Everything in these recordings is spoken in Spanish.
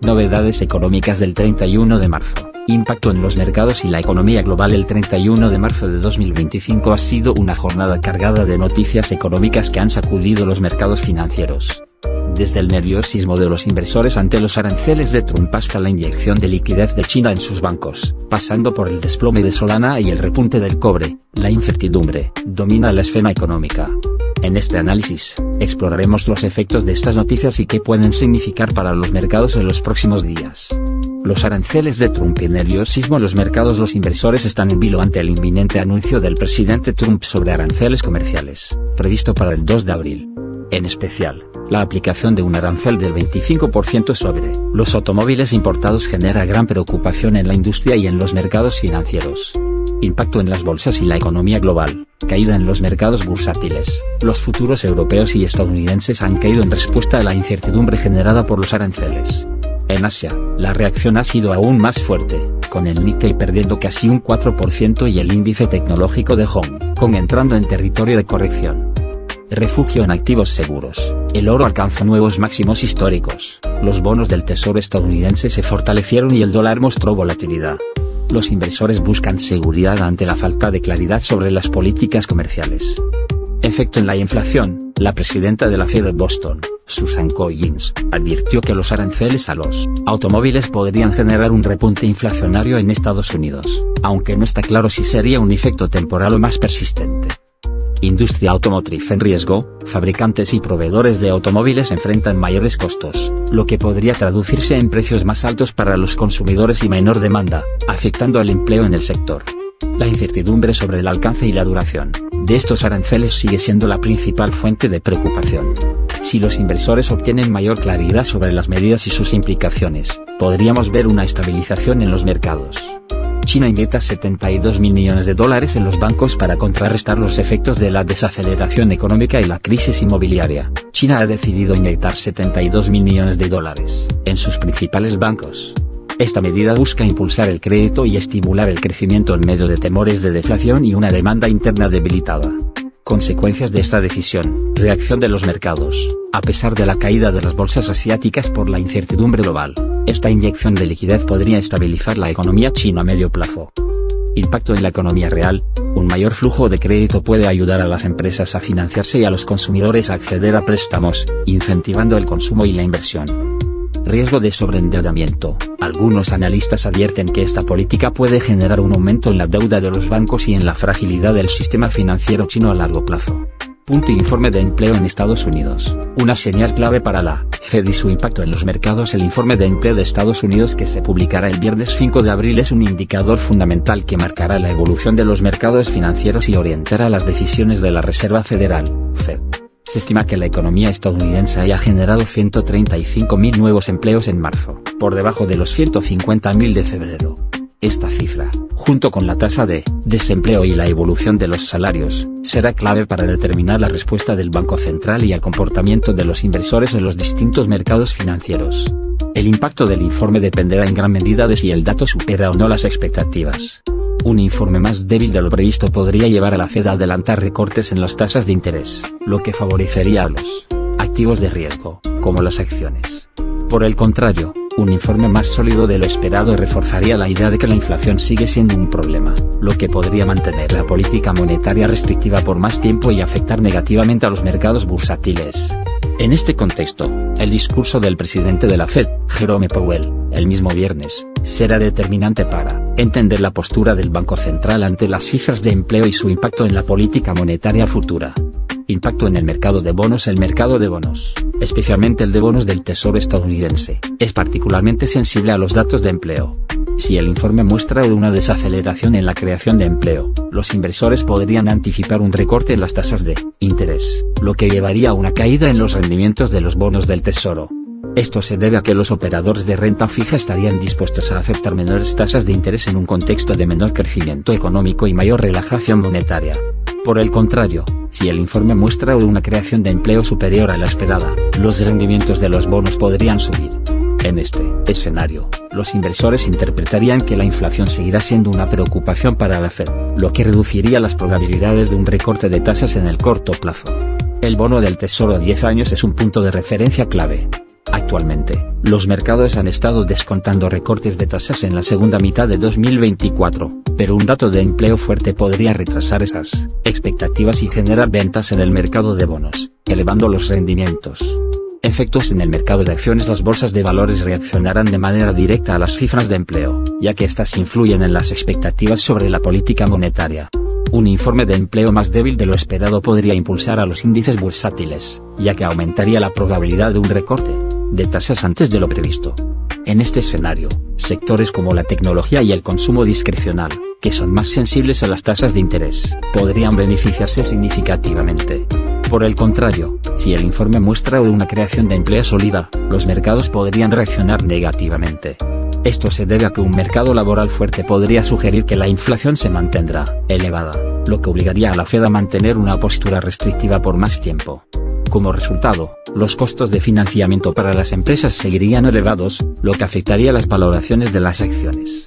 Novedades económicas del 31 de marzo. Impacto en los mercados y la economía global. El 31 de marzo de 2025 ha sido una jornada cargada de noticias económicas que han sacudido los mercados financieros. Desde el nerviosismo de los inversores ante los aranceles de Trump hasta la inyección de liquidez de China en sus bancos, pasando por el desplome de Solana y el repunte del cobre, la incertidumbre domina la escena económica. En este análisis, exploraremos los efectos de estas noticias y qué pueden significar para los mercados en los próximos días. Los aranceles de Trump y nerviosismo en los mercados. Los inversores están en vilo ante el inminente anuncio del presidente Trump sobre aranceles comerciales, previsto para el 2 de abril. En especial, la aplicación de un arancel del 25% sobre los automóviles importados genera gran preocupación en la industria y en los mercados financieros. Impacto en las bolsas y la economía global. Caída en los mercados bursátiles. Los futuros europeos y estadounidenses han caído en respuesta a la incertidumbre generada por los aranceles. En Asia, la reacción ha sido aún más fuerte, con el Nikkei perdiendo casi un 4% y el índice tecnológico de Hong Kong entrando en territorio de corrección. Refugio en activos seguros. El oro alcanzó nuevos máximos históricos, los bonos del Tesoro estadounidense se fortalecieron y el dólar mostró volatilidad. Los inversores buscan seguridad ante la falta de claridad sobre las políticas comerciales. Efecto en la inflación. La presidenta de la Fed de Boston, Susan Collins, advirtió que los aranceles a los automóviles podrían generar un repunte inflacionario en Estados Unidos, aunque no está claro si sería un efecto temporal o más persistente. Industria automotriz en riesgo. Fabricantes y proveedores de automóviles enfrentan mayores costos, lo que podría traducirse en precios más altos para los consumidores y menor demanda, afectando al empleo en el sector. La incertidumbre sobre el alcance y la duración de estos aranceles sigue siendo la principal fuente de preocupación. Si los inversores obtienen mayor claridad sobre las medidas y sus implicaciones, podríamos ver una estabilización en los mercados. China inyecta $72.000 millones en los bancos para contrarrestar los efectos de la desaceleración económica y la crisis inmobiliaria. China ha decidido inyectar $72.000 millones en sus principales bancos. Esta medida busca impulsar el crédito y estimular el crecimiento en medio de temores de deflación y una demanda interna debilitada. Consecuencias de esta decisión. Reacción de los mercados. A pesar de la caída de las bolsas asiáticas por la incertidumbre global, esta inyección de liquidez podría estabilizar la economía china a medio plazo. Impacto en la economía real. Un mayor flujo de crédito puede ayudar a las empresas a financiarse y a los consumidores a acceder a préstamos, incentivando el consumo y la inversión. Riesgo de sobreendeudamiento. Algunos analistas advierten que esta política puede generar un aumento en la deuda de los bancos y en la fragilidad del sistema financiero chino a largo plazo. Informe de empleo en Estados Unidos. Una señal clave para la Fed y su impacto en los mercados. El informe de empleo de Estados Unidos que se publicará el viernes 5 de abril es un indicador fundamental que marcará la evolución de los mercados financieros y orientará las decisiones de la Reserva Federal, Fed. Se estima que la economía estadounidense haya generado 135.000 nuevos empleos en marzo, por debajo de los 150.000 de febrero. Esta cifra, junto con la tasa de desempleo y la evolución de los salarios, será clave para determinar la respuesta del Banco Central y el comportamiento de los inversores en los distintos mercados financieros. El impacto del informe dependerá en gran medida de si el dato supera o no las expectativas. Un informe más débil de lo previsto podría llevar a la Fed a adelantar recortes en las tasas de interés, lo que favorecería a los activos de riesgo, como las acciones. Por el contrario, un informe más sólido de lo esperado reforzaría la idea de que la inflación sigue siendo un problema, lo que podría mantener la política monetaria restrictiva por más tiempo y afectar negativamente a los mercados bursátiles. En este contexto, el discurso del presidente de la Fed, Jerome Powell, el mismo viernes, será determinante para entender la postura del Banco Central ante las cifras de empleo y su impacto en la política monetaria futura. Impacto en el mercado de bonos. El mercado de bonos, especialmente el de bonos del Tesoro estadounidense, es particularmente sensible a los datos de empleo. Si el informe muestra una desaceleración en la creación de empleo, los inversores podrían anticipar un recorte en las tasas de interés, lo que llevaría a una caída en los rendimientos de los bonos del Tesoro. Esto se debe a que los operadores de renta fija estarían dispuestos a aceptar menores tasas de interés en un contexto de menor crecimiento económico y mayor relajación monetaria. Por el contrario, si el informe muestra una creación de empleo superior a la esperada, los rendimientos de los bonos podrían subir. En este escenario, los inversores interpretarían que la inflación seguirá siendo una preocupación para la Fed, lo que reduciría las probabilidades de un recorte de tasas en el corto plazo. El bono del Tesoro a 10 años es un punto de referencia clave. Actualmente Actualmente, los mercados han estado descontando recortes de tasas en la segunda mitad de 2024, pero un dato de empleo fuerte podría retrasar esas expectativas y generar ventas en el mercado de bonos, elevando los rendimientos. Efectos en el mercado de acciones. Las bolsas de valores reaccionarán de manera directa a las cifras de empleo, ya que estas influyen en las expectativas sobre la política monetaria. Un informe de empleo más débil de lo esperado podría impulsar a los índices bursátiles, ya que aumentaría la probabilidad de un recorte de tasas antes de lo previsto. En este escenario, sectores como la tecnología y el consumo discrecional, que son más sensibles a las tasas de interés, podrían beneficiarse significativamente. Por el contrario, si el informe muestra una creación de empleo sólida, los mercados podrían reaccionar negativamente. Esto se debe a que un mercado laboral fuerte podría sugerir que la inflación se mantendrá elevada, lo que obligaría a la Fed a mantener una postura restrictiva por más tiempo. Como resultado, los costos de financiamiento para las empresas seguirían elevados, lo que afectaría las valoraciones de las acciones.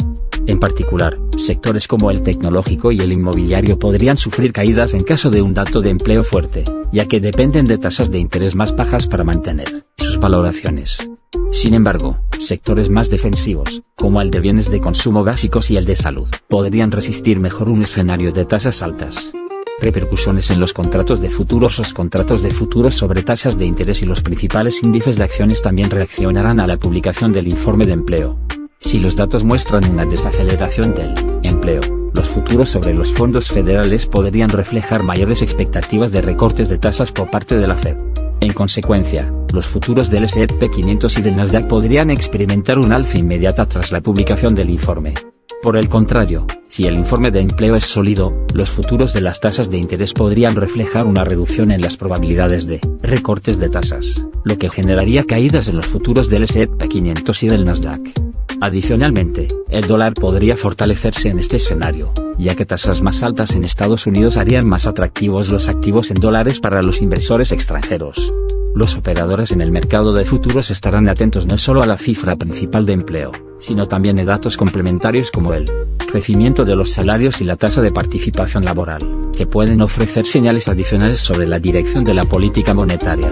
En particular, sectores como el tecnológico y el inmobiliario podrían sufrir caídas en caso de un dato de empleo fuerte, ya que dependen de tasas de interés más bajas para mantener sus valoraciones. Sin embargo, sectores más defensivos, como el de bienes de consumo básicos y el de salud, podrían resistir mejor un escenario de tasas altas. Repercusiones en los contratos de futuros. Los contratos de futuros sobre tasas de interés y los principales índices de acciones también reaccionarán a la publicación del informe de empleo. Si los datos muestran una desaceleración del empleo, los futuros sobre los fondos federales podrían reflejar mayores expectativas de recortes de tasas por parte de la Fed. En consecuencia, los futuros del S&P 500 y del Nasdaq podrían experimentar un alza inmediata tras la publicación del informe. Por el contrario, si el informe de empleo es sólido, los futuros de las tasas de interés podrían reflejar una reducción en las probabilidades de recortes de tasas, lo que generaría caídas en los futuros del S&P 500 y del Nasdaq. Adicionalmente, el dólar podría fortalecerse en este escenario, ya que tasas más altas en Estados Unidos harían más atractivos los activos en dólares para los inversores extranjeros. Los operadores en el mercado de futuros estarán atentos no solo a la cifra principal de empleo, sino también a datos complementarios como el crecimiento de los salarios y la tasa de participación laboral, que pueden ofrecer señales adicionales sobre la dirección de la política monetaria.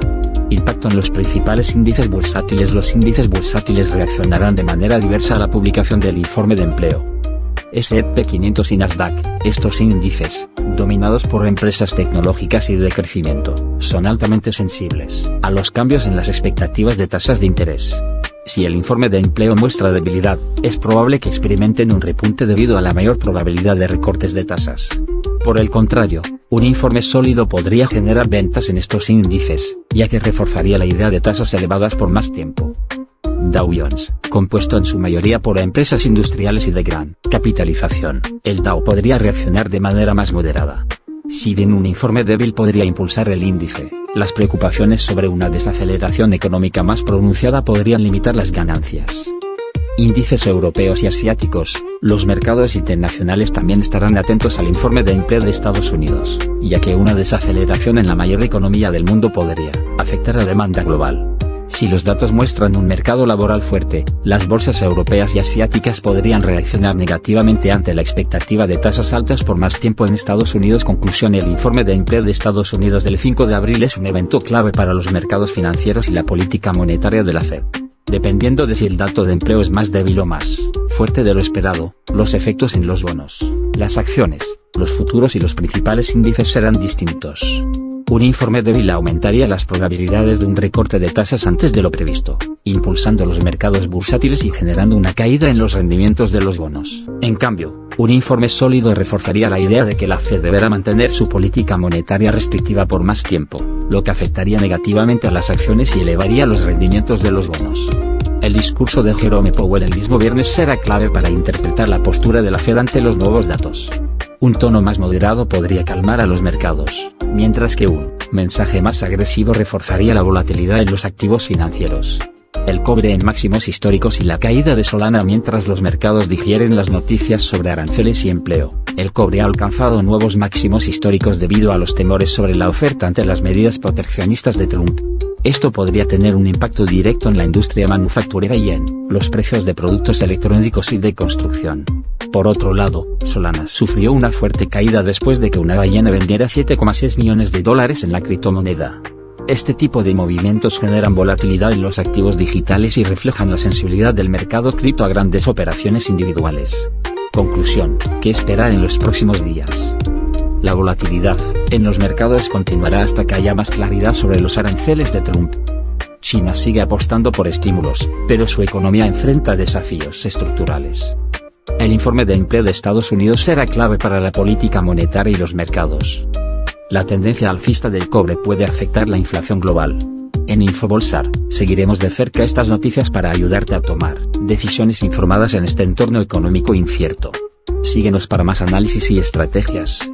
Impacto en los principales índices bursátiles. Los índices bursátiles reaccionarán de manera diversa a la publicación del informe de empleo. S&P 500 y Nasdaq, estos índices, dominados por empresas tecnológicas y de crecimiento, son altamente sensibles a los cambios en las expectativas de tasas de interés. Si el informe de empleo muestra debilidad, es probable que experimenten un repunte debido a la mayor probabilidad de recortes de tasas. Por el contrario, un informe sólido podría generar ventas en estos índices, ya que reforzaría la idea de tasas elevadas por más tiempo. Dow Jones, compuesto en su mayoría por empresas industriales y de gran capitalización, el Dow podría reaccionar de manera más moderada. Si bien un informe débil podría impulsar el índice, las preocupaciones sobre una desaceleración económica más pronunciada podrían limitar las ganancias. Índices europeos y asiáticos. Los mercados internacionales también estarán atentos al informe de empleo de Estados Unidos, ya que una desaceleración en la mayor economía del mundo podría afectar la demanda global. Si los datos muestran un mercado laboral fuerte, las bolsas europeas y asiáticas podrían reaccionar negativamente ante la expectativa de tasas altas por más tiempo en Estados Unidos. Conclusión: el informe de empleo de Estados Unidos del 5 de abril es un evento clave para los mercados financieros y la política monetaria de la Fed. Dependiendo de si el dato de empleo es más débil o más fuerte de lo esperado, los efectos en los bonos, las acciones, los futuros y los principales índices serán distintos. Un informe débil aumentaría las probabilidades de un recorte de tasas antes de lo previsto, impulsando los mercados bursátiles y generando una caída en los rendimientos de los bonos. En cambio, un informe sólido reforzaría la idea de que la Fed deberá mantener su política monetaria restrictiva por más tiempo, lo que afectaría negativamente a las acciones y elevaría los rendimientos de los bonos. El discurso de Jerome Powell el mismo viernes será clave para interpretar la postura de la Fed ante los nuevos datos. Un tono más moderado podría calmar a los mercados, mientras que un mensaje más agresivo reforzaría la volatilidad en los activos financieros. El cobre en máximos históricos y la caída de Solana. Mientras los mercados digieren las noticias sobre aranceles y empleo, el cobre ha alcanzado nuevos máximos históricos debido a los temores sobre la oferta ante las medidas proteccionistas de Trump. Esto podría tener un impacto directo en la industria manufacturera y en los precios de productos electrónicos y de construcción. Por otro lado, Solana sufrió una fuerte caída después de que una ballena vendiera $7,6 millones en la criptomoneda. Este tipo de movimientos generan volatilidad en los activos digitales y reflejan la sensibilidad del mercado cripto a grandes operaciones individuales. Conclusión: ¿qué esperar en los próximos días? La volatilidad en los mercados continuará hasta que haya más claridad sobre los aranceles de Trump. China sigue apostando por estímulos, pero su economía enfrenta desafíos estructurales. El informe de empleo de Estados Unidos será clave para la política monetaria y los mercados. La tendencia alcista del cobre puede afectar la inflación global. En Infobolsar, seguiremos de cerca estas noticias para ayudarte a tomar decisiones informadas en este entorno económico incierto. Síguenos para más análisis y estrategias.